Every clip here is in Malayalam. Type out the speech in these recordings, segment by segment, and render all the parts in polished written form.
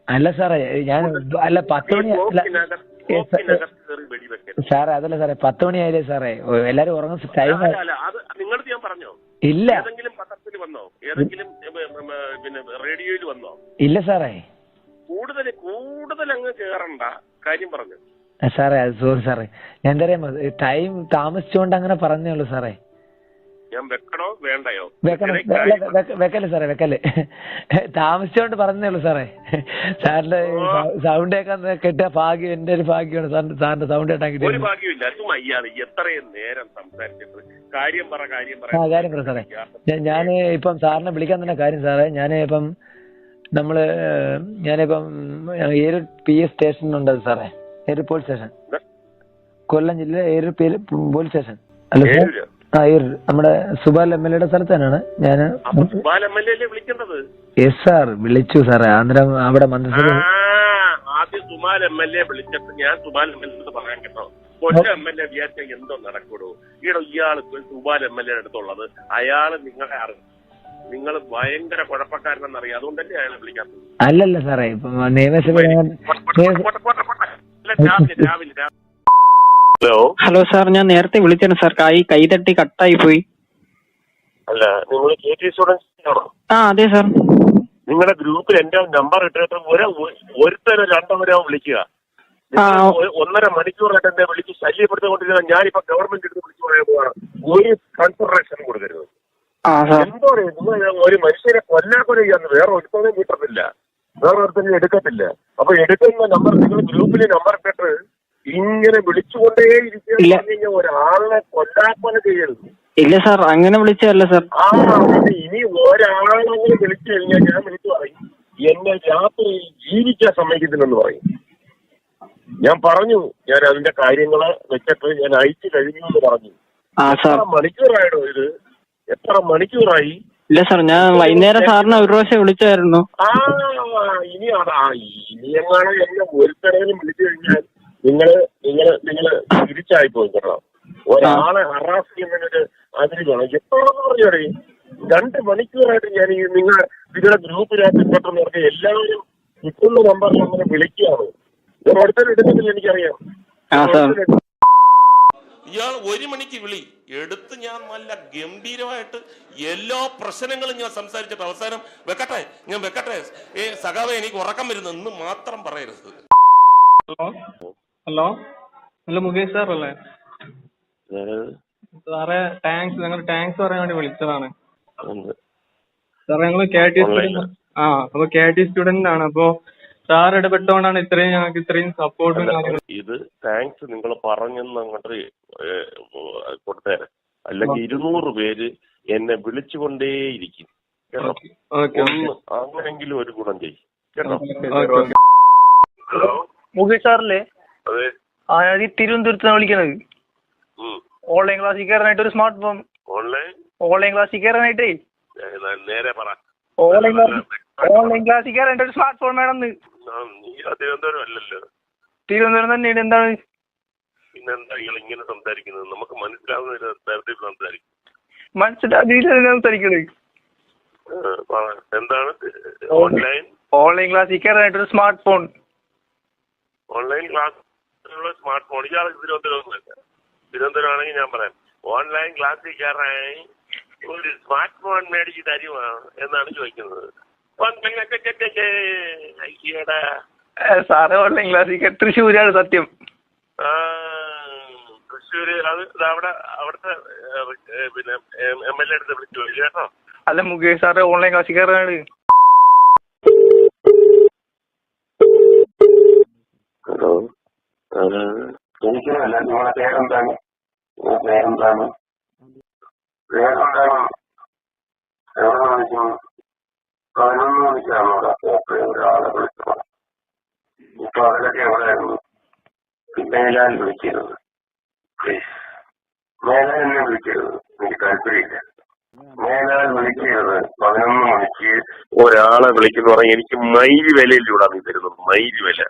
അല്ല സാറേ ഞാൻ അല്ല 10 മണി സാറേ അതല്ല സാറേ 10 മണിയായില്ലേ സാറേ എല്ലാരും ഉറങ്ങുന്ന ടൈം. നിങ്ങളത് ഞാൻ പറഞ്ഞോ? ഇല്ല. ഏതെങ്കിലും പത്രത്തിൽ വന്നോ? ഏതെങ്കിലും പിന്നെ റേഡിയോയിൽ വന്നോ? ഇല്ല സാറേ. കൂടുതൽ അങ്ങ് കേറണ്ട, കാര്യം പറഞ്ഞു സാറേ. അത് സോറി സാറേ, ഞാൻ എന്താ പറയാ ടൈം താമസിച്ചുകൊണ്ട് അങ്ങനെ പറഞ്ഞേ ഉള്ളൂ സാറേ. ഞാൻ വെക്കണോ വേണ്ടയോ? വെക്കല്ലേ സാറേ, വെക്കല്ലേ. താമസിച്ചോണ്ട് പറഞ്ഞേ ഉള്ളൂ സാറേ. സാറിന്റെ സൗണ്ട് കേൾക്കാൻ കിട്ടിയ ഭാഗ്യം എന്റെ ഒരു ഭാഗ്യമാണ്. സാറിന്റെ സൗണ്ട് കേട്ടാൻ കിട്ടിയ ഒരു ഭാഗ്യമില്ല. ഇയാൾ എത്രയും നേരം സംസാരിച്ചിട്ട് കാര്യം പറ സാറേ. ഞാൻ ഇപ്പം സാറിനെ വിളിക്കാൻ തന്നെ കാര്യം സാറേ, ഞാനിപ്പം ഏരൂർ PS സ്റ്റേഷനുണ്ട് സാറേ. ഏരൂർ പോലീസ് സ്റ്റേഷൻ, കൊല്ലം ജില്ല ഏരൂർ പോലീസ് സ്റ്റേഷൻ. അല്ല സാർ, ഏരൂർ നമ്മുടെ സുബാൽ MLA സ്ഥലത്ത് തന്നെയാണ് ഞാൻ. യെസ് സാർ, വിളിച്ചു സാറേ. അന്നേരം അവിടെ മന്ത്രിസഭ ആദ്യം സുബാൽ MLA വിളിച്ചിട്ട് ഞാൻ സുബാൽ MLA പറയാൻ കേട്ടോ. കൊല്ലം MLA വിചാരിച്ച എന്തോ നടക്കൂടോ? ഇയാള് സുബാൽ MLA അടുത്തുള്ളത് അയാള് നിങ്ങളെ അറിയും. നിങ്ങൾ ഭയങ്കര കുഴപ്പക്കാരനെന്നറിയാം, അതുകൊണ്ടല്ലേ അയാളെ വിളിക്കാത്തത്. അല്ലല്ല സാറേ, നിയമസഭ. ഹലോ സാർ, ഞാൻ നേരത്തെ വിളിച്ചാണ് സാർ, കൈതട്ടി കട്ടായി പോയി. അല്ല, നിങ്ങൾ KT സ്റ്റുഡൻസ് ആണോ? ആ അതെ സാർ. നിങ്ങളുടെ ഗ്രൂപ്പിൽ എന്റെ നമ്പർ ഇട്ടിട്ട് ഒരുത്തരം രണ്ടുപേരോ വിളിക്കുക. 1.5 മണിക്കൂറായിട്ട് എന്നെ വിളിച്ച് ശല്യപ്പെടുത്തിക്കൊണ്ടിരുന്ന ഞാനിപ്പോ ഗവൺമെന്റ് എടുത്ത് വിളിച്ചു പറയാൻ പോവാണ്. ഒരു കൺസിഡറേഷനും കൊടുക്കരുത്. എന്തോ ഒരു മനുഷ്യരെ കൊല്ലാക്കൊല ചെയ്യാന്ന് വേറെ ഒരുത്തനെ കിട്ടത്തില്ല, വേറെ ഒരുത്തന്നെ എടുക്കത്തില്ല. അപ്പൊ എടുക്കുന്ന നമ്പർ നിങ്ങൾ ഗ്രൂപ്പിൽ നമ്പർ ഇട്ടിട്ട് ഇങ്ങനെ വിളിച്ചുകൊണ്ടേയിരിക്കുക. ഒരാളെ കൊല്ലാക്കൊല ചെയ്യരുത്. ഇല്ല സാർ, അങ്ങനെ വിളിച്ചതല്ല സാർ. ഇനി ഒരാളെങ്കിലും വിളിച്ചു കഴിഞ്ഞാൽ ഞാൻ വിളിച്ചു പറയും എന്നെ രാത്രി ജീവിക്കാൻ സമ്മതിക്കത്തില്ലെന്ന് പറയും. ഞാൻ പറഞ്ഞു, ഞാൻ അതിന്റെ കാര്യങ്ങള് വെച്ചിട്ട് ഞാൻ അയച്ചു കഴിഞ്ഞു എന്ന് പറഞ്ഞു. എത്ര മണിക്കൂറായിടോ ഇത്? എത്ര മണിക്കൂറായി? ഇല്ല സാർ, ഞാൻ വൈകുന്നേരം സാറിനെ ഒരു പ്രാവശ്യം വിളിച്ചായിരുന്നു. ഇനി എങ്ങാണ് എന്നെ ഒരുത്തരേലും വിളിച്ചു കഴിഞ്ഞാൽ നിങ്ങള് തിരിച്ചായി പോയി കേട്ടോ. ഒരാളെ ഹറാസ് ചെയ്യുന്നതിനൊരു അതിന് വേണം. എപ്പോഴെന്ന് പറഞ്ഞോടെ 2 മണിക്കൂറായിട്ട് ഞാൻ നിങ്ങളുടെ ഗ്രൂപ്പിനകത്ത് ഇപ്പെട്ടെന്ന് പറഞ്ഞാൽ എല്ലാവരും കിട്ടുന്ന നമ്പറിൽ അങ്ങനെ വിളിക്കുകയാണ്. ഓരോരുത്തരും എടുക്കുന്നില്ല, എനിക്കറിയാം. ഇയാൾ 1 മണിക്ക് വിളി എടുത്ത് ഞാൻ നല്ല ഗംഭീരമായിട്ട് എല്ലാ പ്രശ്നങ്ങളും ഞാൻ സംസാരിച്ചിട്ട് അവസാനം ഞാൻ വെക്കട്ടെ സഖാവേ എനിക്ക് ഉറക്കം വരുന്നു എന്ന് മാത്രം പറയരുത്. ഹലോ മുകേഷ് സാർ അല്ലേ? സാറേ താങ്ക്സ്, ഞങ്ങൾ താങ്ക്സ് പറയാൻ വേണ്ടി വിളിച്ചതാണ് സാറേ. ഞങ്ങൾ KT സ്റ്റുഡന്റ് ആണ്. അപ്പൊ സാർ ഇടപെട്ടോണ്ടാണ് ഞങ്ങൾക്ക് ഇത്രയും സപ്പോർട്ടും കാര്യങ്ങളും. ഇത് താങ്ക്സ് നിങ്ങൾ പറഞ്ഞെന്ന് അങ്ങോട്ട് കൊടുത്തേരെ, അല്ലെങ്കിൽ 200 പേര് എന്നെ വിളിച്ചുകൊണ്ടേയിരിക്കും കേട്ടോ. അങ്ങനെങ്കിലും ഒരു ഗുണം ചെയ്യും കേട്ടോ. ഹലോ മുകേഷ് സാറല്ലേ? അതെ. ഈ തിരുവനന്തപുരത്താണ് വിളിക്കണത്. ഓൺലൈൻ ക്ലാസ്സിൽ കയറാനായിട്ട് ഒരു സ്മാർട്ട് ഫോൺ. ഓൺലൈൻ ക്ലാസ്സിൽ കയറാനായിട്ടേ നേരെ പറ. ഓൺലൈൻ ക്ലാസ്സിൽ കയറാനായിട്ട് ഒരു സ്മാർട്ട് ഫോൺ വേണമെന്ന്. തിരുവനന്തപുരം അല്ലല്ലോ. തിരുവനന്തപുരം തന്നെയാണ്. എന്താണ് പിന്നെന്താ ഇങ്ങനെ സംസാരിക്കുന്നത്? നമുക്ക് മനസ്സിലാവുന്ന തരത്തിൽ സംസാരിക്കും. സംസാരിക്കണേ എന്താണ്? ഓൺലൈൻ ക്ലാസ്സിൽ കയറാനായിട്ട് ഒരു സ്മാർട്ട് ഫോൺ. ഓൺലൈൻ ക്ലാസ്സിലുള്ള സ്മാർട്ട് ഫോൺ. ഇയാൾ തിരുവനന്തപുരം ആണെങ്കിൽ ഞാൻ പറയാം, ഓൺലൈൻ ക്ലാസ്സിൽ കയറാൻ ഒരു സ്മാർട്ട് ഫോൺ മേടിച്ച് തരുമോ എന്നാണ് ചോദിക്കുന്നത്. സാറ് ഓൺലൈൻ ക്ലാസ്സിൽ തൃശ്ശൂരാണ് സത്യം. തൃശ്ശൂര് അവിടുത്തെ പിന്നെ MLA അടുത്ത് വിളിച്ചു കേട്ടോ. അല്ല മുകേഷ് സാറ് ഓൺലൈൻ ക്ലാസ്സിൽ കയറാനാണ്. ഹലോ, എനിക്കല്ല, നിങ്ങളെ പേരെന്താണ്? പേരെന്താണ്? എവിടെ വിളിക്കണം? 11 മണിക്കാണോ ഒരാളെ വിളിച്ചത്? ഇപ്പൊ അതിലൊക്കെ എവിടെയായിരുന്നു? മേലാൽ വിളിക്കരുത്, മേലാൽ എന്നെ വിളിക്കരുത്, എനിക്ക് താല്പര്യമില്ല. മേലാൽ വിളിക്കരുത്. 11 മണിക്ക് ഒരാളെ വിളിക്കുന്ന പറഞ്ഞാൽ എനിക്ക് മൈൽ വിലയിലൂടെ നീ തരുന്നത്. മൈൽ വില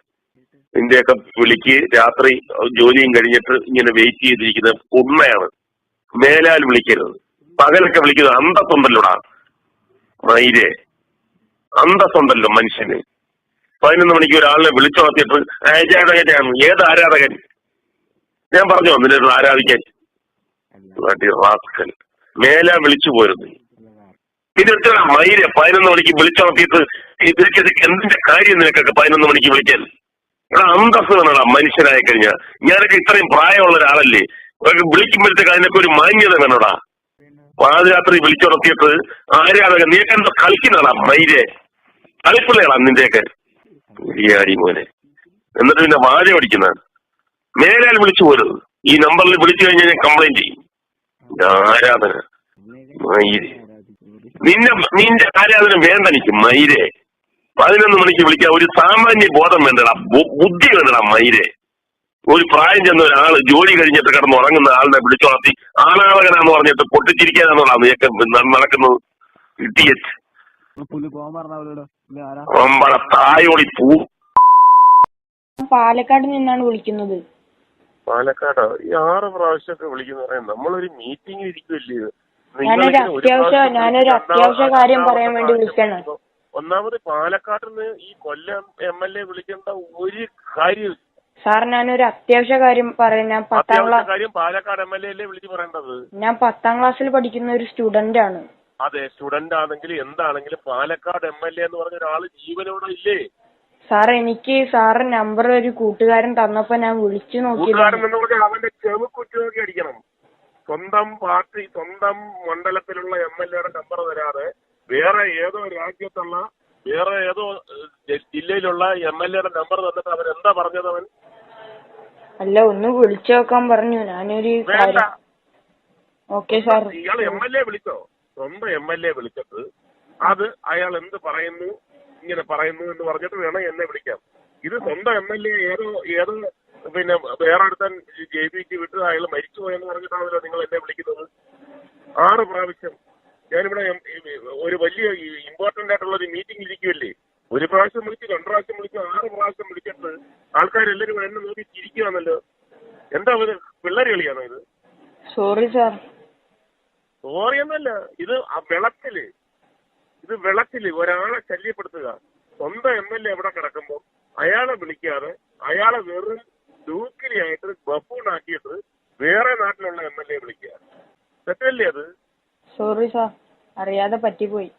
നിന്റെയൊക്കെ വിളിക്ക് രാത്രി ജോലിയും കഴിഞ്ഞിട്ട് ഇങ്ങനെ വെയിറ്റ് ചെയ്തിരിക്കുന്ന ഉണ്മയാണ്. മേലാൽ വിളിക്കരുത്. പകലൊക്കെ വിളിക്കുന്നത് അന്തസ്സുണ്ടല്ലോടാ മൈരെ, അന്തസ്സുണ്ടല്ലോ മനുഷ്യന്. 11 മണിക്ക് ഒരാളിനെ വിളിച്ചു നടത്തിയിട്ട് ആരാധകനാണ്. ഏത് ആരാധകൻ? ഞാൻ പറഞ്ഞു നിന്നെ ആരാധിക്കാൻ മേലാ വിളിച്ചു പോരുന്നു. പിന്നെ എത്ര മൈര് 11 മണിക്ക് വിളിച്ചു നടത്തിയിട്ട് ഇതിലേക്ക് എന്തിന്റെ കാര്യം നിനക്കൊക്കെ 11 മണിക്ക് വിളിക്കാൻ? എടാ അന്തസ് വേണടാ മനുഷ്യനായി കഴിഞ്ഞാൽ. ഞാനൊക്കെ ഇത്രയും പ്രായമുള്ള ഒരാളല്ലേ, വിളിക്കുമ്പോഴത്തേക്ക് അതിനൊക്കെ ഒരു മാന്യത വേണോടാ. പാതിരാത്രി വിളിച്ചു നടത്തിയിട്ട് ആരാധകൻ നീക്ക് എന്തോ കളിക്കുന്നതാടാ മൈരെ, കളിപ്പിള്ളയാടാ നിന്റെയൊക്കെ ാടി മോനെ. എന്നിട്ട് പിന്നെ വാഴ പഠിക്കുന്നതാണ്. മേലാൽ വിളിച്ചു പോരുത്. ഈ നമ്പറിൽ വിളിച്ചു കഴിഞ്ഞാൽ ഞാൻ കംപ്ലൈന്റ് ചെയ്യും. ആരാധന മയിരെ, നിന്റെ ആരാധന വേണ്ട എനിക്ക് മയിരെ. 11 മണിക്ക് വിളിക്കാൻ ഒരു സാമാന്യ ബോധം വേണ്ടടാ, ബുദ്ധി വേണ്ടടാ മയിരെ. ഒരു പ്രായം ചെന്ന ഒരാള് ജോലി കഴിഞ്ഞിട്ട് കിടന്ന് ഉറങ്ങുന്ന ആളിനെ വിളിച്ചു വളർത്തി ആളാളകനാന്ന് പറഞ്ഞിട്ട് പൊട്ടിച്ചിരിക്കാനാണോടാ നീയൊക്കെ നടക്കുന്നത്? ഇടിയറ്റ് തായോളി പൂ. പാലക്കാട് നിന്നാണ് വിളിക്കുന്നത്. പാലക്കാടോ? ഈ 6 പ്രാവശ്യമൊക്കെ വിളിക്കുന്ന പറയാം. നമ്മളൊരു മീറ്റിംഗ് ഇരിക്കുമല്ലേ. ഞാനൊരു അത്യാവശ്യ കാര്യം പറയാൻ വേണ്ടി വിളിക്കണം. ഒന്നാമത് പാലക്കാട്ടിൽ നിന്ന് ഈ കൊല്ലം MLA വിളിക്കേണ്ട ഒരു കാര്യം. സാർ ഞാനൊരു അത്യാവശ്യ കാര്യം പറയാം. ഞാൻ 10ാം ക്ലാസ് കാര്യം പാലക്കാട് MLA അല്ലേ വിളിച്ച് പറയേണ്ടത്? ഞാൻ 10ാം ക്ലാസ്സിൽ പഠിക്കുന്ന ഒരു സ്റ്റുഡന്റ് ആണ്. അതെ, സ്റ്റുഡന്റ് ആണെങ്കിൽ എന്താണെങ്കിലും പാലക്കാട് MLA എന്ന് പറഞ്ഞ ഒരാള് ജീവനോടെ ഇല്ലേ? സാർ എനിക്ക് സാറ് നമ്പർ ഒരു കൂട്ടുകാരൻ തന്നപ്പോ ഞാൻ വിളിച്ചു നോക്കിയതാണ്. അവന്റെ ചെവുക്കുറ്റി അടിക്കണം. സ്വന്തം പാർട്ടി സ്വന്തം മണ്ഡലത്തിലുള്ള MLA നമ്പർ തരാതെ വേറെ ഏതോ രാജ്യത്തുള്ള വേറെ ഏതോ ജില്ലയിലുള്ള MLA നമ്പർ തന്നിട്ട് അവൻ എന്താ പറഞ്ഞത്? അവൻ അല്ല ഒന്ന് വിളിച്ചു നോക്കാൻ പറഞ്ഞു. ഞാനൊരു കാര്യം. Okay sir. ഇയാൾ MLA വിളിച്ചോ? സ്വന്തം MLA വിളിച്ചിട്ട് അത് അയാൾ എന്ത് പറയുന്നു, ഇങ്ങനെ പറയുന്നു എന്ന് പറഞ്ഞിട്ട് വേണം എന്നെ വിളിക്കാം. ഇത് സ്വന്തം MLA ഏതോ പിന്നെ വേറെ അടുത്തൻ JBക്ക് വിട്ട് അയാൾ മരിച്ചു പോയെന്ന് പറഞ്ഞിട്ടാണല്ലോ നിങ്ങൾ എന്നെ വിളിക്കുന്നത്. 6 പ്രാവശ്യം ഞാനിവിടെ ഒരു വലിയ ഇമ്പോർട്ടന്റ് ആയിട്ടുള്ള ഒരു മീറ്റിംഗ് ഇരിക്കുമല്ലേ. 1 പ്രാവശ്യം വിളിച്ച് 2 പ്രാവശ്യം വിളിച്ച് 6 പ്രാവശ്യം വിളിച്ചിട്ട് ആൾക്കാരെല്ലാരും എന്നെ നോക്കി ചിരിക്കുവാണല്ലോ. എന്താ പിള്ളേര് കളിയാണോ ഇത്? Sorry sir. സോറി എന്നല്ല, ഇത് വിളക്കില് ഒരാളെ ശല്യപ്പെടുത്തുക. സ്വന്തം MLA എവിടെ കിടക്കുമ്പോൾ അയാളെ വിളിക്കാതെ അയാളെ വെറും ഡൂക്കിലിയായിട്ട് ബഫൂണാക്കിയിട്ട് വേറെ നാട്ടിലുള്ള MLA വിളിക്കുക. തെറ്റല്ലേ അത്? സോറി സാർ, അറിയാതെ പറ്റിപ്പോയി.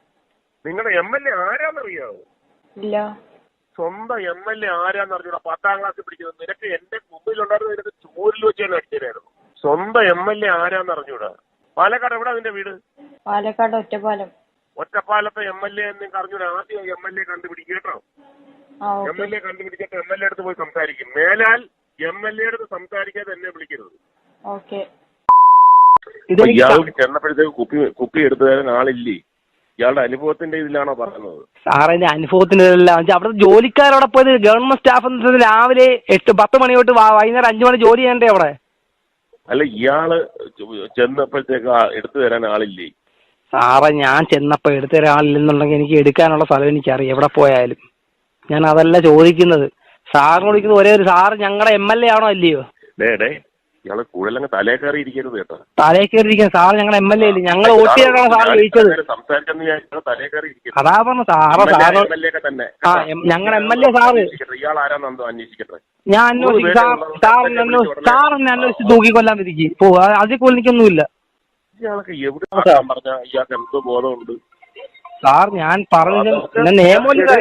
നിങ്ങളുടെ MLA ആരാന്നറിയാവോ? ഇല്ല. സ്വന്തം MLA ആരാന്നറിഞ്ഞൂടാ? 10ാം ക്ലാസ്സിൽ പഠിക്കുന്നത്. നിനക്ക് എന്റെ മുമ്പിലുണ്ടായിരുന്ന നിനക്ക് ചോരിൽ വെച്ച് തന്നെ അടിച്ചതായിരുന്നു. സ്വന്തം MLA ആരാന്നറിഞ്ഞൂടാ? പാലക്കാട് എവിടെ നിന്റെ വീട്? പാലക്കാട് ഒറ്റപ്പാലം. ഒറ്റപ്പാലത്തെ MLA നിങ്ങൾക്ക് അറിഞ്ഞൂടാ? ആദ്യം MLA കണ്ടുപിടിക്കുക കേട്ടോ. MLA കണ്ടുപിടിച്ചിട്ട് MLA അടുത്ത് പോയി സംസാരിക്കും. മേലാൽ MLA അടുത്ത് സംസാരിക്കാതെ എന്നെ വിളിക്കരുത്. ഓക്കെ. ഇയാൾ ചെന്നപ്പോഴത്തേക്ക് കുപ്പി എടുത്തു തരാൻ ആളില്ലേ? ഇയാളുടെ അനുഭവത്തിന്റെ ഇതിലാണോ പറയുന്നത്? സാറിന്റെ അനുഭവത്തിന്റെ അവിടുത്തെ ജോലിക്കാരവിടെ പോയത് ഗവൺമെന്റ് സ്റ്റാഫ് രാവിലെ 8-10 മണി തൊട്ട് വൈകുന്നേരം 5 മണി ജോലി ചെയ്യണ്ടേ അവിടെ? അല്ല, ഇയാള് ചെന്നപ്പോഴത്തേക്ക് എടുത്തു തരാൻ ആളില്ലേ? സാറേ ഞാൻ ചെന്നപ്പോ എടുത്തു തരാൻ ആളില്ലെന്നുണ്ടെങ്കിൽ എനിക്ക് എടുക്കാനുള്ള സ്ഥലം എനിക്കറിയാം. എവിടെ പോയാലും ഞാൻ അതല്ല ചോദിക്കുന്നത്. സാറിന് വിളിക്കുന്നത് ഒരേ ഒരു സാറ് ഞങ്ങളുടെ MLA ആണോ അല്ലയോ? ഇയാള് കൂടുതലങ്ങ് തലേ കയറി ഇരിക്കരുത് കേട്ടോ. തലേ കയറി ഇരിക്കാൻ സാർ ഞങ്ങളുടെ MLA അല്ലേ? ഞങ്ങൾ വോട്ട് ചെയ്താണ് സാർ ജയിച്ചത്. തലേ കയറി അതാ പറഞ്ഞ സാറ് ഞങ്ങളുടെ MLA സാറ്. ഇയാൾ ആരാന്നോ അന്വേഷിക്കട്ടെ. ഞാൻ അന്വേഷിക്കും. സാറിനെ അന്വേഷിച്ച് തൂക്കിക്കൊല്ലാൻ വിധിക്ക് പോ. അതിൽ കൂടുതൽ എനിക്കൊന്നുമില്ല. ഇയാൾക്ക് എവിടെ പറഞ്ഞ ഇയാൾക്ക് എന്തോ ബോധമുണ്ട് സാർ? ഞാൻ പറഞ്ഞത് നിയമമില്ല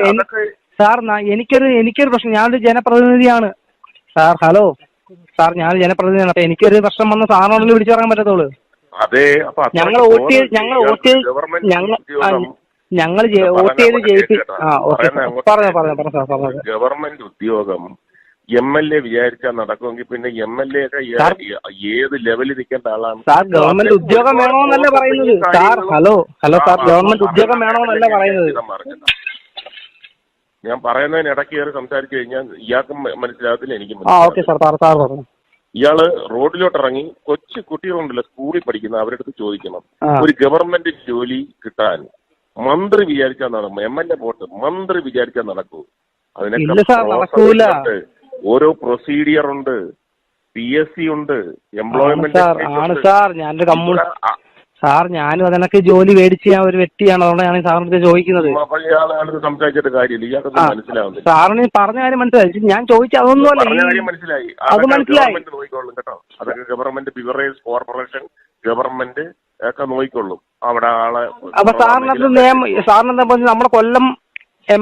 സാർ. എനിക്കൊരു പ്രശ്നം. ഞാനൊരു ജനപ്രതിനിധിയാണ് സാർ. ഹലോ സാർ, ഞാൻ ജനപ്രതിനിധിയാണ്. അപ്പൊ എനിക്കൊരു പ്രശ്നം വന്ന സാറിനോടല്ലേ വിളിച്ചു പറയാൻ പറ്റത്തുള്ളൂ. ഞങ്ങൾ വോട്ട് ചെയ്ത് ജയിപ്പി. പറഞ്ഞു. ഗവൺമെന്റ് ഉദ്യോഗം MLA വിചാരിച്ചാൽ നടക്കുമെങ്കിൽ പിന്നെ MLA ഒക്കെ ഏത് ലെവലിൽ നിൽക്കേണ്ട ആളാണ് സാർ? ഗവൺമെന്റ് ഉദ്യോഗം വേണമെന്നല്ല പറയുന്നത് സാർ. ഹലോ സാർ, ഗവൺമെന്റ് ഉദ്യോഗം വേണമെന്നല്ല പറയുന്നത്. ഞാൻ പറയുന്നതിന് ഇടയ്ക്ക് കയറി സംസാരിച്ചു കഴിഞ്ഞാൽ ഇയാൾക്കും മനസ്സിലാകത്തില്ല, എനിക്കും. ഇയാള് റോഡിലോട്ട് ഇറങ്ങി കൊച്ചു കുട്ടികളുണ്ടല്ലോ സ്കൂളിൽ പഠിക്കുന്ന അവരുടെ അടുത്ത് ചോദിക്കണം. ഒരു ഗവൺമെന്റ് ജോലി കിട്ടാൻ മന്ത്രി വിചാരിച്ചാൽ നടക്കും. MLA പോട്ട് മന്ത്രി വിചാരിച്ചാൽ നടക്കൂ? അതിനൊക്കെ ഓരോ പ്രൊസീഡിയർ ഉണ്ട്, PSC ഉണ്ട്, എംപ്ലോയ്മെന്റ്. സാർ ഞാനും അതിനൊക്കെ ജോലി മേടിച്ച് ഞാൻ ഒരു വ്യക്തിയാണ്, അതുകൊണ്ടാണ് ഞാൻ സാറിന്റെ ചോദിക്കുന്നത്. ഇയാളെ സംസാരിച്ചിട്ട് കാര്യമില്ല, ഇയാൾക്കൊന്നും മനസ്സിലാവുന്നില്ല. സാറിന് പറഞ്ഞ കാര്യം മനസ്സിലായി, ഞാൻ ചോദിച്ച അതൊന്നുമല്ല. മനസ്സിലായി, അത് മനസ്സിലായി. നോക്കിക്കൊള്ളും കേട്ടോ, അതൊക്കെ ഗവൺമെന്റ് ബിവറേജ് കോർപ്പറേഷൻ ഗവൺമെന്റ് ഒക്കെ നോക്കിക്കൊള്ളും അവിടെ ആളെ. അപ്പൊ സാറിനകത്ത് നിയമം, സാറിനെന്താ പറഞ്ഞത്, നമ്മുടെ കൊല്ലം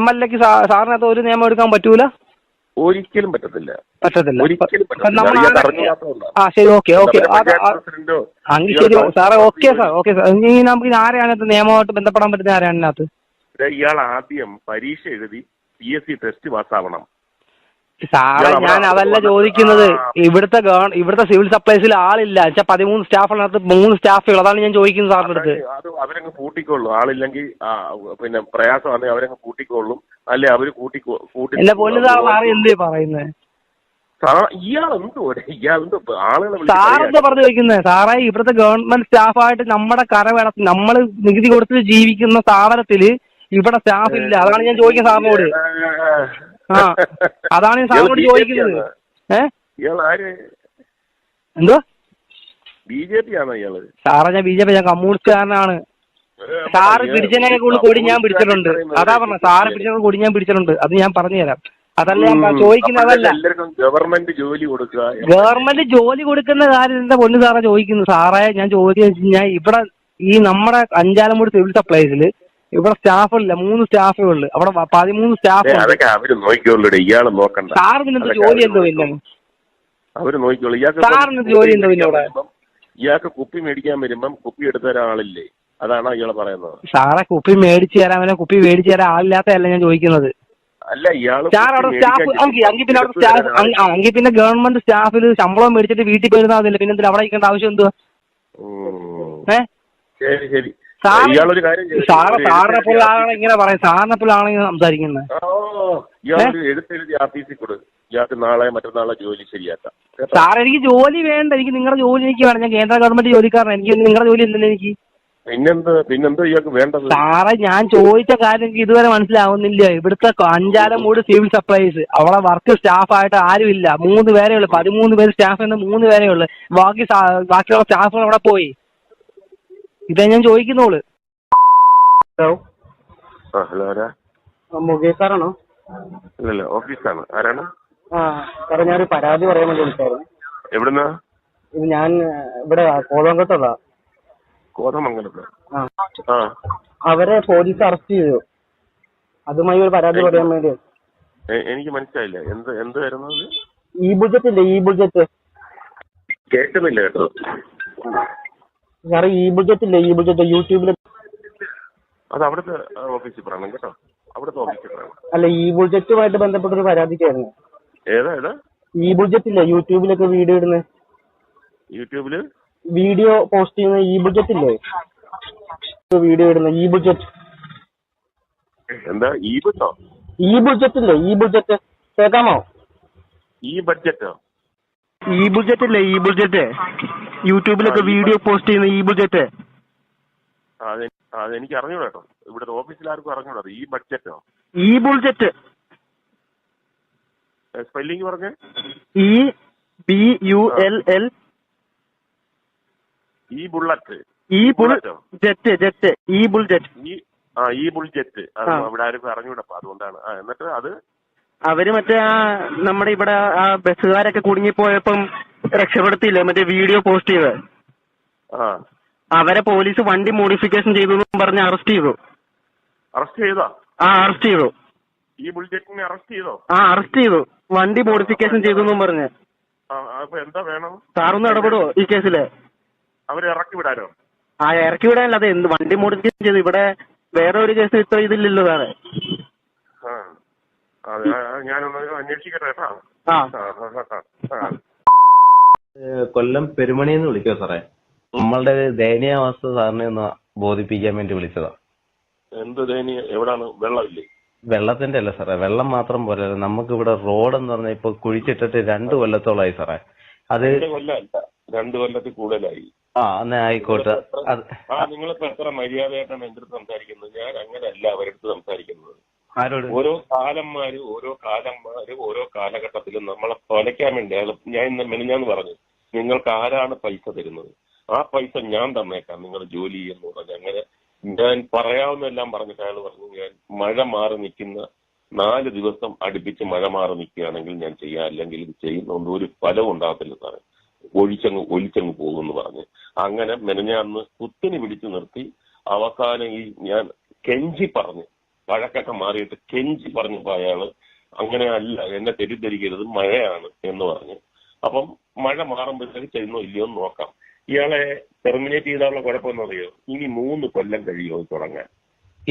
MLAക്ക് സാറിനകത്ത് ഒരു നിയമം എടുക്കാൻ പറ്റൂല? ഒരിക്കലും പറ്റത്തില്ല. ഒരിക്കലും ആ ശരി, ഓക്കെ ഓക്കെ, അങ്ങ് ശരി സാറേ, ഓക്കെ സാർ, ഓക്കെ സാർ. ഇനി നമുക്ക് ആരെയാണ് നിയമമായിട്ട് ബന്ധപ്പെടാൻ പറ്റുന്ന ആരെയാണ് ഇതിനകത്ത്? ഇയാൾ ആദ്യം പരീക്ഷ എഴുതി PSC ടെസ്റ്റ് പാസ്സാവണം. സാറേ ഞാൻ അതല്ല ചോദിക്കുന്നത്, ഇവിടുത്തെ സിവിൽ സപ്ലൈസിൽ ആളില്ല, 13 സ്റ്റാഫിനകത്ത് 3 സ്റ്റാഫുകൾ, അതാണ് ഞാൻ ചോദിക്കുന്നത് സാറിന്റെ അടുത്ത്. അത് അവരങ്ങ് കൂട്ടിക്കൊള്ളും, ആളില്ലെങ്കിൽ പിന്നെ പ്രയാസമാണെങ്കിൽ അവരങ്ങ് കൂട്ടിക്കൊള്ളും, അല്ലെ അവര് കൂട്ടി. എന്റെ പൊന്നു സാർ, സാറ് എന്തേ പറയുന്നത്? സാറെന്താ പറഞ്ഞു ചോദിക്കുന്നത്? സാറേ ഇവിടുത്തെ ഗവൺമെന്റ് സ്റ്റാഫായിട്ട് നമ്മുടെ നമ്മൾ നികുതി കൊടുത്ത് ജീവിക്കുന്ന സ്ഥാപനത്തില് ഇവിടെ സ്റ്റാഫ് ഇല്ല, അതാണ് ഞാൻ ചോദിക്കുന്നത് സാറിനോട്. അതാണ് ഞാൻ സാറിനോട് ചോദിക്കുന്നത്. എന്തോ BJP ആണോ ഇയാള്? സാറേ ഞാൻ BJP, ഞാൻ കമ്മ്യൂണിസ്റ്റുകാരനാണ്. സാറ് പിടിച്ചതിനൊക്കെ കൊടി ഞാൻ പിടിച്ചിട്ടുണ്ട്, അതാ പറഞ്ഞ സാറ് പിടിച്ചതിനൊക്കെ കൊടി ഞാൻ പിടിച്ചിട്ടുണ്ട്, അത് ഞാൻ പറഞ്ഞുതരാം. അതല്ല ഞാൻ ചോദിക്കുന്നതല്ല, ഗവൺമെന്റ് ജോലി കൊടുക്കുക, ഗവൺമെന്റ് ജോലി കൊടുക്കുന്ന കാര്യം എന്താ പൊന്നു സാറേ ചോദിക്കുന്നു. സാറേ ഞാൻ ചോദിച്ചു, ഇവിടെ ഈ നമ്മുടെ അഞ്ചാലമൂട് സിവിൽ സപ്ലൈസിൽ ഇവിടെ സ്റ്റാഫില്ല, 3 സ്റ്റാഫേ ഉള്ളു, അവിടെ 13 സ്റ്റാഫ്. സാറിന് ജോലി എന്തോ ഇല്ല, അവര് നോക്കിക്കോളൂ. സാറിന് ജോലി എന്തോ ഇല്ല ഇവിടെ. ഇയാൾക്ക് കുപ്പി മേടിക്കാൻ വരുമ്പം കുപ്പി എടുത്തു തരാൻ ആളില്ലേ, അതാണ് ഇയാള് പറയുന്നത്. സാറെ കുപ്പി മേടിച്ചു തരാൻ, കുപ്പി മേടിച്ചു തരാൻ ആളില്ലാത്തതല്ല ഞാൻ ചോദിക്കുന്നത്. അല്ല ഇയാള് എങ്കിൽ പിന്നെ ഗവൺമെന്റ് സ്റ്റാഫിൽ ശമ്പളം മേടിച്ചിട്ട് വീട്ടിൽ പോയിരുന്നില്ല, പിന്നെ എന്തിനാ അവിടെ ഇരിക്കേണ്ട ആവശ്യം എന്തുവാ? ശരി ശരി, സാറിനെ പോലെ ആളാണ് ഇങ്ങനെ പറയാം, സാറിനെ പോലെ ആളാണ് ഇങ്ങനെ സംസാരിക്കുന്നത്. എഴുത്തെഴുതി ആഫീസിൽ കൊടു, ഇയാൾക്ക് നാളെ മറ്റന്നാളെ ജോലി ശരിയാക്കാം. സാർ എനിക്ക് ജോലി വേണ്ട, എനിക്ക് നിങ്ങളുടെ ജോലി എനിക്ക് വേണം, ഞാൻ കേന്ദ്ര ഗവൺമെന്റ് ജോലിക്കാരനാണ്, എനിക്ക് നിങ്ങളുടെ ജോലി എന്തിനാ എനിക്ക്? പിന്നെന്തോ ഇയാൾക്ക് വേണ്ടത്? സാറേ ഞാൻ ചോദിച്ച കാര്യം എനിക്ക് ഇതുവരെ മനസ്സിലാവുന്നില്ല. ഇവിടുത്തെ അഞ്ചാലമൂട് സിവിൽ സപ്ലൈസ് അവിടെ വർക്ക് സ്റ്റാഫായിട്ട് ആരുമില്ല, 3 പേരേ ഉള്ളു, 13 പേര് സ്റ്റാഫ് എന്ന് 3 പേരേ ഉള്ളു, ബാക്കിയുള്ള സ്റ്റാഫുകൾ അവിടെ പോയി. ഇതാ ഞാൻ ചോദിക്കുന്നോള്. ഹലോ ആരാ? മുകേഷ് സാറാണോ? ഇല്ലല്ല, ഓഫീസാണ്. ആരാണ്? സാറേ ഞാനൊരു പരാതി പറയാൻ വേണ്ടി വിളിച്ചായിരുന്നു. എവിടുന്നാ? ഇത് ഞാൻ ഇവിടെ കോതമംഗലത്തുള്ള. കോതമംഗലത്ത്? അവരെ പോലീസ് അറസ്റ്റ് ചെയ്തു, അതുമായി ഒരു പരാതി പറയാൻ വേണ്ടി. എനിക്ക് മനസ്സിലായില്ല, എന്ത് വരുന്നത്? ഈ ബുജറ്റ് ഇല്ലേ, ഈ ബുജറ്റ് കേൾക്കുന്നില്ല കേട്ടോ സാറേ. ഈ ബുജറ്റ് ഇല്ലേ, ഈ ബുജറ്റ് യൂട്യൂബിൽ. അത് അവിടുത്തെ ഓഫീസിൽ പറയണം കേട്ടോ, അവിടുത്തെ ഓഫീസിൽ പറയണം. അല്ല, ഈ ബുജറ്റുമായിട്ട് ബന്ധപ്പെട്ടൊരു പരാതിക്കായിരുന്നു. ഏതാ? ഈ ബുജറ്റ് ഇല്ലേ, യൂട്യൂബിലൊക്കെ വീഡിയോ ഇടുന്നത്, യൂട്യൂബില് വീഡിയോ പോസ്റ്റ് ചെയ്യുന്ന ഈ ബുജറ്റ് ഇല്ലേ, വീഡിയോ ഇടുന്ന ഈ ബുജറ്റ്. എന്താ ഈ ബുജറ്റോ? ഈ ബുജറ്റ് ഇല്ലേ, ഈ ബുജറ്റ് കേൾക്കാമോ? ഈ ബഡ്ജറ്റോ? ഈ ബുജറ്റ് ഇല്ലേ, ഈ ബുജറ്റ് യൂട്യൂബിലൊക്കെ വീഡിയോ പോസ്റ്റ് ചെയ്യുന്ന ഈ ബുജറ്റ്. അതെനിക്ക് അറിഞ്ഞൂടാ കേട്ടോ, ഇവിടുത്തെ ഓഫീസിൽ ആർക്കും അറിഞ്ഞൂടാ. ഈ ബഡ്ജറ്റോ? ഈ ബുജറ്റ് സ്പെല്ലിംഗ് പറഞ്ഞേ. EBULL. ഈ ബുള്ളറ്റ്, ഈ ജെറ്റ്, ഈ ബുൾജെറ്റ്. ഈ ബുൾജെറ്റ് അവിടെ ആരും അറിഞ്ഞൂടാ, അതുകൊണ്ടാണ്. എന്നിട്ട് അത് അവര് മറ്റേ നമ്മുടെ ഇവിടെ ബസ്സുകാരൊക്കെ കുടുങ്ങിപ്പോയപ്പം രക്ഷപ്പെടുത്തിയില്ലേ, മറ്റേ വീഡിയോ പോസ്റ്റ് ചെയ്ത്. അവരെ പോലീസ് വണ്ടി മോഡിഫിക്കേഷൻ ചെയ്തു പറഞ്ഞ് അറസ്റ്റ് ചെയ്തു. അറസ്റ്റ് ചെയ്തോ? അറസ്റ്റ് ചെയ്തു. ഈ ബുൾജെറ്റിനെ അറസ്റ്റ് ചെയ്തോ? അറസ്റ്റ് ചെയ്തു, വണ്ടി മോഡിഫിക്കേഷൻ ചെയ്തു പറഞ്ഞ്. അപ്പൊ എന്താ വേണം? സാറൊന്ന് ഇടപെടുവോ ഈ കേസില്? അവരെ ഇറക്കി വിടാനോ? ഇറക്കി വിടാനല്ല, അത് എന്ത് വണ്ടി മോഡിഫിക്കേഷൻ ചെയ്തു. ഇവിടെ വേറെ ഒരു കേസ് ഇത്ര ഇതില്ലല്ലോ സാറേ. ഞാനൊന്ന് അന്വേഷിക്കട്ടെ കേട്ടോ. കൊല്ലം പെരുമണിന്ന് വിളിക്കോ സാറേ? നമ്മളുടെ ദയനീയാവസ്ഥ സാറിനെ ഒന്ന് ബോധിപ്പിക്കാൻ വേണ്ടി വിളിച്ചതാ. എന്ത് ദയനീയ? എവിടാണ്? വെള്ളമില്ലേ? വെള്ളത്തിന്റെ അല്ല സാറേ, വെള്ളം മാത്രം പോലെ നമുക്ക് ഇവിടെ റോഡ് എന്ന് പറഞ്ഞാൽ ഇപ്പൊ കുഴിച്ചിട്ടിട്ട് 2 കൊല്ലത്തോളായി സാറേ. അത് 2 കൊല്ലത്തിൽ കൂടുതലായി. എന്നാ ആയിക്കോട്ടെ. നിങ്ങളിപ്പോ എത്ര മര്യാദയായിട്ടാണ് എന്റെ അടുത്ത് സംസാരിക്കുന്നത്? ഞാൻ അങ്ങനെയല്ല അവരടുത്ത് സംസാരിക്കുന്നത്. ആരോട്? ഓരോ കാലന്മാര് ഓരോ കാലഘട്ടത്തിലും നമ്മളെ കൊലയ്ക്കാൻ വേണ്ടി. ഞാൻ ഇന്ന് മെനിഞ്ഞാന്ന് പറഞ്ഞു, നിങ്ങൾക്ക് ആരാണ് പൈസ തരുന്നത്? ആ പൈസ ഞാൻ തന്നേക്കാം, നിങ്ങൾ ജോലി ചെയ്യുന്നു പറഞ്ഞു. അങ്ങനെ ഞാൻ പറയാവുന്നതെല്ലാം പറഞ്ഞിട്ട് അയാൾ പറഞ്ഞു, ഞാൻ മഴ മാറി നിൽക്കുന്ന 4 ദിവസം അടുപ്പിച്ച് മഴ മാറി നിൽക്കുകയാണെങ്കിൽ ഞാൻ ചെയ്യാം, അല്ലെങ്കിൽ ഇത് ചെയ്യുന്നതുകൊണ്ട് ഒരു ഫലവും ഉണ്ടാകത്തില്ല സാറേ, ഒലിച്ചങ്ങ് പോകുമെന്ന് പറഞ്ഞ് അങ്ങനെ മെനഞ്ഞാന്ന് കുത്തിനി പിടിച്ചു നിർത്തി. അവസാനം ഈ ഞാൻ കെഞ്ചി പറഞ്ഞ് വഴക്കൊക്കെ മാറിയിട്ട് കെഞ്ചി പറഞ്ഞപ്പോ അയാള് അങ്ങനെ അല്ല, എന്നെ തെറ്റിദ്ധരിക്കരുത്, മഴയാണ് എന്ന് പറഞ്ഞു. അപ്പം മഴ മാറുമ്പോഴത്തേക്ക് ചെയ്യുന്നോ ഇല്ലയോ എന്ന് നോക്കാം. ഇയാളെ ടെർമിനേറ്റ് ചെയ്താലുള്ള കുഴപ്പമെന്ന് അറിയോ, ഇനി 3 കൊല്ലം കഴിയുമോ തുടങ്ങാൻ?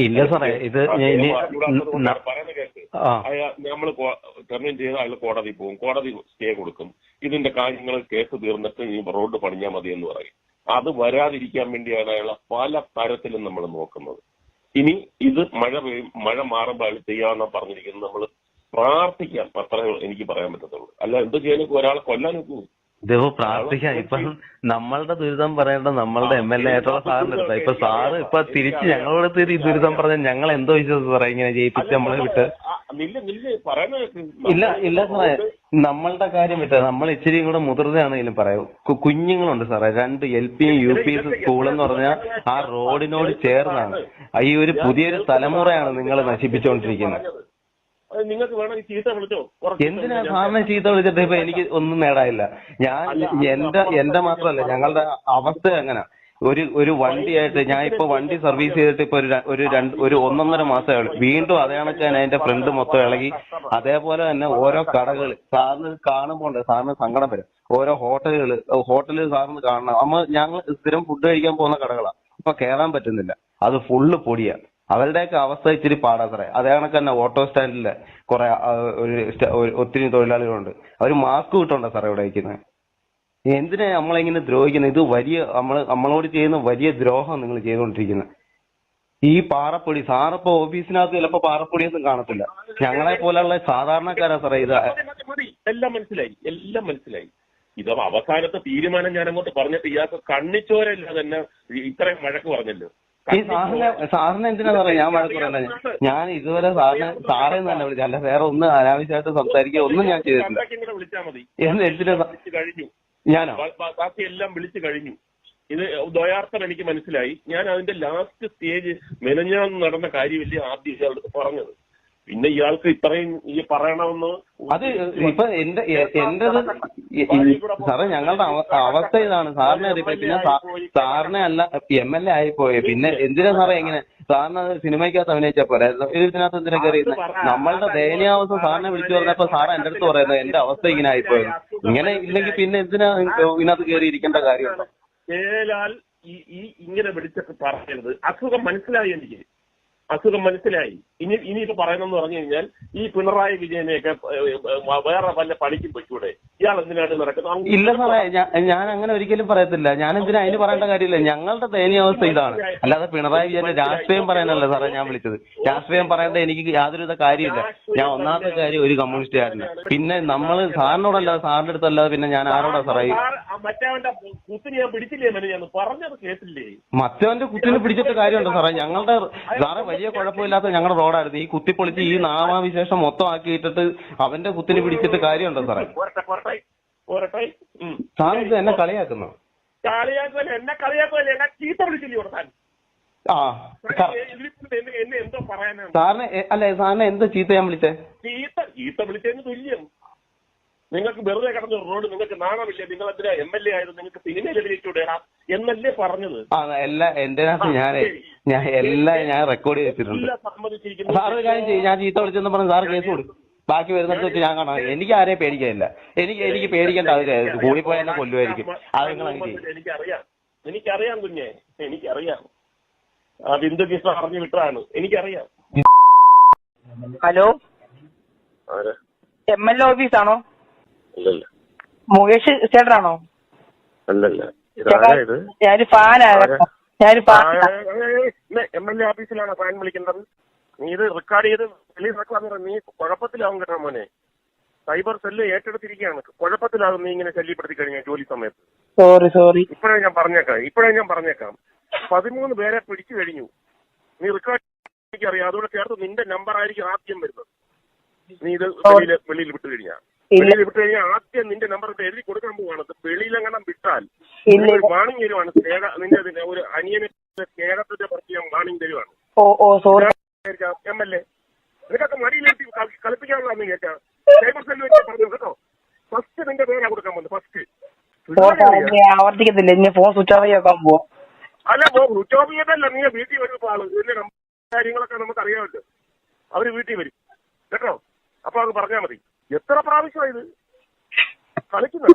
ഇല്ല സാറേ, ഇത് പറയുന്ന കേസ് നമ്മൾ ടെർമിനേറ്റ് ചെയ്ത അയാൾ കോടതി പോകും, കോടതി സ്റ്റേ കൊടുക്കും, ഇതിന്റെ കാര്യങ്ങൾ കേസ് തീർന്നിട്ട് ഈ റോഡ് പണിഞ്ഞാൽ മതി എന്ന് പറയും. അത് വരാതിരിക്കാൻ വേണ്ടിയാണ് അയാളെ പല തരത്തിലും നമ്മൾ നോക്കുന്നത്. ഇനി ഇത് മഴ മാറുമ്പോൾ അയാൾ ചെയ്യാമെന്നാ പറഞ്ഞിരിക്കുന്നത്. നമ്മൾ പ്രാർത്ഥിക്കാം, അത്രേ എനിക്ക് പറയാൻ പറ്റത്തുള്ളൂ. അല്ല എന്ത് ചെയ്യാനൊക്കെ ഒരാളെ കൊല്ലാൻ നോക്കൂ. ഇതിപ്പോ പ്രാർത്ഥിക്കാം. ഇപ്പൊ നമ്മളുടെ ദുരിതം പറയേണ്ട നമ്മളുടെ MLA ആയിട്ടുള്ള സാറിന്റെ അടുത്താ. ഇപ്പൊ സാറ് ഇപ്പൊ തിരിച്ച് ഞങ്ങളോട് ഈ ദുരിതം പറഞ്ഞ ഞങ്ങൾ എന്തോ വിശ്വസിച്ച് സാറേ ഇങ്ങനെ ജയിപ്പിച്ച് നമ്മളെ വിട്ട്? ഇല്ല സാറേ, നമ്മളുടെ കാര്യം വിട്ട നമ്മൾ ഇച്ചിരി കൂടെ മുതിർന്നയാണെങ്കിലും പറയാം. കുഞ്ഞുങ്ങളുണ്ട് സാറേ, 2 LPയും UPയും സ്കൂളെന്ന് പറഞ്ഞാൽ ആ റോഡിനോട് ചേർന്നാണ്. ഈ ഒരു പുതിയൊരു തലമുറയാണ് നിങ്ങൾ നശിപ്പിച്ചുകൊണ്ടിരിക്കുന്നത്. നിങ്ങൾക്ക് വേണമെങ്കിൽ ചീത്ത വിളിച്ചോ. എന്തിനാ സാറിനെ ചീത്ത വിളിച്ചിട്ട് ഇപ്പൊ എനിക്ക് ഒന്നും നേടാനില്ല. എന്റെ മാത്രമല്ല, ഞങ്ങളുടെ അവസ്ഥ അങ്ങനെ. ഒരു വണ്ടിയായിട്ട് ഞാൻ ഇപ്പൊ വണ്ടി സർവീസ് ചെയ്തിട്ട് ഇപ്പൊ ഒരു 1.5 മാസമേ ഉള്ളൂ. വീണ്ടും അതേ കണക്കാൻ അതിന്റെ ഫ്രണ്ട് മൊത്തം ഇളകി. അതേപോലെ തന്നെ ഓരോ കടകൾ സാറിന് കാണുമ്പോൾ സാറിന് സങ്കടം വരും. ഓരോ ഹോട്ടലുകൾ സാറിന് കാണണം. ഞങ്ങൾ സ്ഥിരം ഫുഡ് കഴിക്കാൻ പോകുന്ന കടകളാണ്. ഇപ്പൊ കേറാൻ പറ്റുന്നില്ല, അത് ഫുള്ള് പൊടിയാ. അവരുടെയൊക്കെ അവസ്ഥ ഇച്ചിരി പാടാ സാറേ. അതേ കണക്ക് തന്നെ ഓട്ടോ സ്റ്റാൻഡില് കുറെ ഒത്തിരി തൊഴിലാളികളുണ്ട്. അവർ മാസ്ക് കിട്ടണ്ട സാറേ ഇവിടെ വയ്ക്കുന്നത്. എന്തിനാ നമ്മളിങ്ങനെ ദ്രോഹിക്കുന്നത്? ഇത് നമ്മളോട് ചെയ്യുന്ന വലിയ ദ്രോഹം നിങ്ങൾ ചെയ്തുകൊണ്ടിരിക്കുന്നത്. ഈ പാറപ്പൊടി സാറിപ്പോ ഓഫീസിനകത്ത് ചിലപ്പോ പാറപ്പൊടിയൊന്നും കാണത്തില്ല. ഞങ്ങളെ പോലെയുള്ള സാധാരണക്കാരാ സാറേ ഇത്. എല്ലാം മനസ്സിലായി. ഇത് അവസാനത്തെ തീരുമാനം ഞാൻ അങ്ങോട്ട് പറഞ്ഞിട്ട് ഇയാൾക്ക് കണ്ണിച്ചോരല്ല തന്നെ ഇത്രയും വഴക്ക് പറഞ്ഞല്ലോ. ഈ സാറിന് എന്തിനാ പറയാ ഞാൻ വഴക്ക് പറയണ്ട? ഞാൻ ഇതുവരെ സാറേന്ന് തന്നെ വിളിച്ചു, അല്ല വേറെ ഒന്നും അനാവശ്യമായിട്ട് സംസാരിക്കുക ഒന്നും ഞാൻ ചെയ്തിട്ടില്ല. വിളിച്ചാൽ മതി. എന്തിനാ കഴിഞ്ഞു, ഞാനോ? ബാക്കി എല്ലാം വിളിച്ചു കഴിഞ്ഞു. ഇത് ദ്വയാർത്ഥം എനിക്ക് മനസ്സിലായി. ഞാൻ അതിന്റെ ലാസ്റ്റ് സ്റ്റേജ് മെനഞ്ഞാന്ന് നടന്ന കാര്യമില്ലേ ആദ്യം ഇയാളുടെ പറഞ്ഞത്. പിന്നെ ഇയാൾക്ക് ഇത്രയും ഈ പറയണമെന്ന് അത് ഇപ്പൊ എന്റേത് സാറേ, ഞങ്ങളുടെ അവസ്ഥ ഇതാണ്. സാറിനെ അറിയിപ്പോ പിന്നെ സാറിനെ അല്ല MLA ആയിപ്പോയി. പിന്നെ എന്തിനാ സാറേ എങ്ങനെ? സാറിന് സിനിമയ്ക്കകത്ത് അഭിനയിച്ചാ പോരായിരുന്നു, ഇതിനകത്ത് എന്തിനാ കയറിയിരുന്നത്? നമ്മളുടെ ദയനീയാവസ്ഥ സാറിനെ വിളിച്ചു പറഞ്ഞപ്പോ സാറ് എന്റെ അടുത്ത് പറയുന്നത് എന്റെ അവസ്ഥ ഇങ്ങനെ ആയിപ്പോയത്. ഇങ്ങനെ ഇല്ലെങ്കിൽ പിന്നെ എന്തിനാ ഇതിനകത്ത് കയറി ഇരിക്കേണ്ട കാര്യമുണ്ടോ? ഇങ്ങനെ വിളിച്ചൊക്കെ പറയരുത്. അസുഖം മനസ്സിലായി, എനിക്ക് അസുഖം മനസ്സിലായി. ഇനിയിപ്പോ പറയുന്നെന്ന് പറഞ്ഞു കഴിഞ്ഞാൽ ഈ പിണറായി വിജയനെയൊക്കെ വേറെ വല്ല പണിക്കും പറ്റൂടെ? ഇയാൾ എന്തിനാണ് നടക്കുന്നത്? ഇല്ല സാറേ, ഞാൻ അങ്ങനെ ഒരിക്കലും പറയത്തില്ല. ഞാൻ എന്തിനാ അതിന് പറയേണ്ട കാര്യമില്ല. ഞങ്ങളുടെ ദയനീയാവസ്ഥ ഇതാണ്. അല്ലാതെ പിണറായി വിജയന്റെ രാഷ്ട്രീയം പറയാനല്ല സാറേ ഞാൻ വിളിച്ചത്. രാഷ്ട്രീയം പറയേണ്ട എനിക്ക് യാതൊരുവിധ കാര്യമില്ല. ഞാൻ ഒന്നാമത്തെ കാര്യം ഒരു കമ്മ്യൂണിസ്റ്റുകാരന്. പിന്നെ നമ്മൾ സാറിനോടല്ല, സാറിന്റെ അടുത്തല്ലാതെ പിന്നെ ഞാൻ ആരോടാ സാറേ? മറ്റവന്റെ കുത്തിന് ഞാൻ പിടിച്ചില്ലേ മെനഞ്ഞാന്ന് പറഞ്ഞത് കേട്ടില്ലേ? മറ്റവന്റെ കുത്തിന് പിടിച്ചിട്ട് കാര്യമുണ്ടോ സാറേ? ഞങ്ങളുടെ സാറേ വലിയ കുഴപ്പമില്ലാത്ത ഞങ്ങളുടെ റോഡായിരുന്നു. ഈ കുത്തിപ്പൊളിച്ച് ഈ നാമാവിശേഷം മൊത്തം ആക്കിയിട്ടിട്ട് അവന്റെ കുത്തിന് പിടിച്ചിട്ട് കാര്യമുണ്ടോ സാറേ? സാർ ഇത് എന്നെ കളിയാക്കുന്നു. എന്നെ കളിയാക്കുമല്ല, എന്നെ ചീത്ത വിളിച്ചില്ലേ കൊടുത്താൻ? എന്നെ എന്തോ പറയാനാണ് സാറിന്? അല്ലെ സാറിനെ എന്താ ചീത്ത ഞാൻ വിളിച്ചേ? ചീത്ത വിളിച്ചതിന് തുല്യം. നിങ്ങൾക്ക് വെറുതെ കിടന്ന റോഡ് നിങ്ങൾക്ക് നാണമില്ല, നിങ്ങൾ എന്തിനാ MLA ആയത്, നിങ്ങൾക്ക് സിനിമയിൽ അഭിനയിച്ചൂടേടാ എന്നല്ലേ പറഞ്ഞത്? എന്റെ ഞാൻ എല്ലാം ഞാൻ റെക്കോർഡ് ചെയ്തിട്ടുണ്ട്. സാറ് കാര്യം ചെയ്യും, ഞാൻ ചീത്ത വിളിച്ചെന്ന് പറഞ്ഞ് സാറ് കേസ് കൊടുക്കും. ബാക്കി വരുന്നിടത്ത് വെച്ച് ഞാൻ കാണാം. എനിക്ക് ആരെയും പേടിക്കാനില്ല. എനിക്ക് പേടിക്കേണ്ട ആവശ്യമില്ല. കൂടിപ്പോയി എന്നെ കൊല്ലുമായിരിക്കും. അത് നിങ്ങൾ അങ്ങനെ ചെയ്യും. എനിക്കറിയാം കുഞ്ഞെ, എനിക്കറിയാം. ആ ബിന്ദു കൃഷ്ണ അറിഞ്ഞു വിട്ടതാണ്, എനിക്കറിയാം. Hello, MLA ഓഫീസാണോ? അല്ലല്ല. മുകേഷ് ചേട്ടനാണോ? അല്ലല്ല. ഞാനൊരു ഫാനാണ്. MLA ഓഫീസിലാണ് ഫാൻ വിളിക്കുന്നത്. നീ ഇത് റെക്കോർഡ് ചെയ്ത് വെളിയിൽ റെക്കോർഡ്. നീ കുഴപ്പത്തിലാവും കേട്ടോ മോനെ. Cyber cell ഏറ്റെടുത്തിരിക്കുകയാണ്. കുഴപ്പത്തിലാകും നീ ഇങ്ങനെ ശല്യപ്പെടുത്തി കഴിഞ്ഞാൽ ജോലി സമയത്ത്. സോറി. ഇപ്പോഴേ ഞാൻ പറഞ്ഞേക്കാം. 13 പേരെ പിടിച്ചു കഴിഞ്ഞു. നീ റെക്കോർഡ് എനിക്കറിയാം. അതുകൊണ്ട് ചേർത്ത് നിന്റെ നമ്പർ ആയിരിക്കും ആദ്യം വരുന്നത്. നീ ഇത് വെളിയിൽ വിട്ടു കഴിഞ്ഞാൽ വെളിയിൽ വിട്ട് കഴിഞ്ഞാൽ ആദ്യം നിന്റെ നമ്പർ എഴുതി കൊടുക്കാൻ പോവാണ്. വെളിയിലെങ്ങനെ വിട്ടാൽ ഒരു വാണിംഗ് തരുവാണ്. നിന്റെ ഒരു അനിയനെ സ്നേഹത്തിന്റെ പുറത്ത് ഞാൻ വാണിംഗ് തരുവാണ്. സോറി MLA നിനക്കൊക്കെ മടിയിലെത്തി കളിപ്പിക്കാനുള്ളതെന്ന് കേൾക്കാം. സൈബർ സെല്ല് വെച്ച് പറഞ്ഞു കേട്ടോ. ഫസ്റ്റ് നിന്റെ പേരാ കൊടുക്കാൻ വന്നു. ഫസ്റ്റ് ആവർത്തിക്കത്തില്ല. ഇനി ഫോൺ സ്വിച്ച് ഓഫ് ചെയ്യാൻ പോവാ. അല്ല സ്വിച്ച് ഓഫ് ചെയ്തല്ല, നീ വീട്ടിൽ വരുമ്പോ ആള് ഇതിന്റെ കാര്യങ്ങളൊക്കെ നമുക്ക് അറിയാമല്ലോ. അവര് വീട്ടിൽ വരും കേട്ടോ. അപ്പൊ അത് പറഞ്ഞാൽ മതി. എത്ര പ്രാവശ്യമായത് കളിക്കുന്ന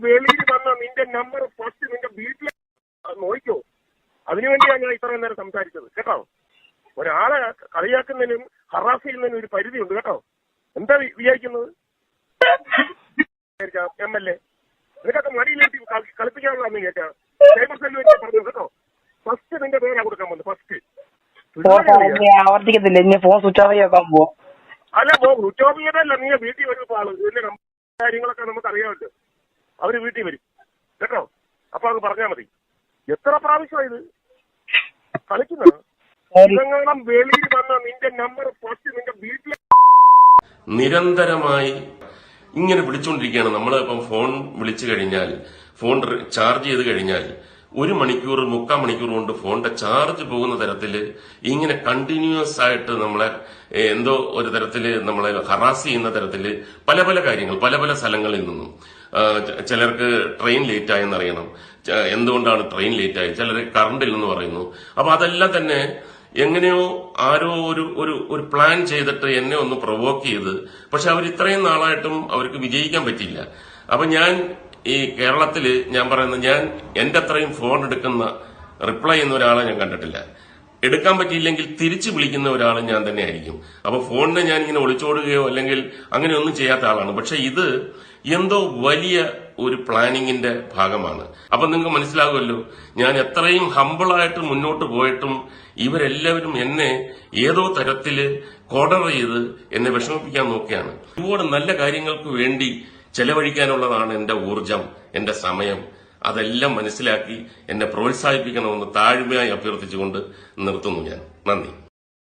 വെളിയിൽ വന്ന നിന്റെ നമ്പർ ഫസ്റ്റ് നിന്റെ വീട്ടിൽ നോക്കിക്കോ. അതിനുവേണ്ടിയാണ് ഞാൻ ഇത്രയും നേരം സംസാരിച്ചത് കേട്ടോ. ഒരാളെ കളിയാക്കുന്നതിനും ഹറാസ് ചെയ്യുന്നതിനും ഒരു പരിധിയുണ്ട് കേട്ടോ. എന്താ വിചാരിക്കുന്നത്? MLA നിനക്കൊക്കെ മടിയിലെത്തി കളിപ്പിക്കാനുള്ളതെന്ന് കേൾക്കാം. സൈബർ സെല്ല് വെച്ച് പറഞ്ഞു കേട്ടോ. ഫസ്റ്റ് നിന്റെ പേരാ കൊടുക്കാൻ വന്നു. ഫസ്റ്റ് ആവർത്തിക്കത്തില്ല. ഇനി ഫോൺ സ്വിച്ച് ഓഫ് ചെയ്യാൻ പോവാ. അല്ല സ്വിച്ച് ഓഫ് ചെയ്തല്ല, നീ വീട്ടിൽ വരുമ്പോ ആള് ഇതിന്റെ കാര്യങ്ങളൊക്കെ നമുക്ക് അറിയാമല്ലോ. അവര് വീട്ടിൽ വരും കേട്ടോ. അപ്പൊ അത് പറഞ്ഞാൽ മതി. എത്ര പ്രാവശ്യമായത് കളിക്കുന്ന വെളിയിൽ വന്ന നിന്റെ നമ്പർ ഫസ്റ്റ് നിന്റെ വീട്ടിൽ നിരന്തരമായി ഇങ്ങനെ വിളിച്ചുകൊണ്ടിരിക്കുകയാണ്. നമ്മൾ ഇപ്പം ഫോൺ വിളിച്ചു കഴിഞ്ഞാൽ, ഫോൺ ചാർജ് ചെയ്ത് കഴിഞ്ഞാൽ 1 മണിക്കൂർ 3/4 മണിക്കൂർ കൊണ്ട് ഫോണിന്റെ ചാർജ് പോകുന്ന തരത്തില് ഇങ്ങനെ കണ്ടിന്യൂസ് ആയിട്ട് നമ്മളെ എന്തോ ഒരു തരത്തില് നമ്മളെ ഹറാസ് ചെയ്യുന്ന തരത്തില് പല പല കാര്യങ്ങൾ പല പല സ്ഥലങ്ങളിൽ നിന്നും. ചിലർക്ക് ട്രെയിൻ ലേറ്റ് ആയെന്നറിയണം, എന്തുകൊണ്ടാണ് ട്രെയിൻ ലേറ്റ് ആയത്, ചിലർ കറണ്ടിൽ നിന്ന് പറയുന്നു. അപ്പൊ അതെല്ലാം തന്നെ എങ്ങനെയോ ആരോ ഒരു പ്ലാൻ ചെയ്തിട്ട് എന്നെ ഒന്ന് പ്രൊവോക്ക് ചെയ്ത്, പക്ഷെ അവർ ഇത്രയും നാളായിട്ടും അവർക്ക് വിജയിക്കാൻ പറ്റിയില്ല. അപ്പൊ ഞാൻ ഈ കേരളത്തില് ഞാൻ പറയുന്നത്, ഞാൻ എന്റെ അത്രയും ഫോൺ എടുക്കുന്ന റിപ്ലൈ ചെയ്യുന്ന ഒരാളെ ഞാൻ കണ്ടിട്ടില്ല. എടുക്കാൻ പറ്റിയില്ലെങ്കിൽ തിരിച്ചു വിളിക്കുന്ന ഒരാൾ ഞാൻ തന്നെ ആയിരിക്കും. അപ്പൊ ഫോണിനെ ഞാൻ ഇങ്ങനെ ഒളിച്ചോടുകയോ അല്ലെങ്കിൽ അങ്ങനെ ഒന്നും ചെയ്യാത്ത ആളാണ്. പക്ഷെ ഇത് എന്തോ വലിയ ഒരു പ്ലാനിങ്ങിന്റെ ഭാഗമാണ്. അപ്പൊ നിങ്ങൾക്ക് മനസ്സിലാകുമല്ലോ ഞാൻ എത്രയും ഹമ്പിളായിട്ട് മുന്നോട്ട് പോയിട്ടും ഇവരെല്ലാവരും എന്നെ ഏതോ തരത്തില് കോർഡർ ചെയ്ത് എന്നെ വിഷമിപ്പിക്കാൻ നോക്കിയാണ്. ഒരുപാട് നല്ല കാര്യങ്ങൾക്ക് വേണ്ടി ചെലവഴിക്കാനുള്ളതാണ് എന്റെ ഊർജം, എന്റെ സമയം. അതെല്ലാം മനസ്സിലാക്കി എന്നെ പ്രോത്സാഹിപ്പിക്കണമെന്ന് താഴ്മയായി അഭ്യർത്ഥിച്ചുകൊണ്ട് നിർത്തുന്നു ഞാൻ. നന്ദി.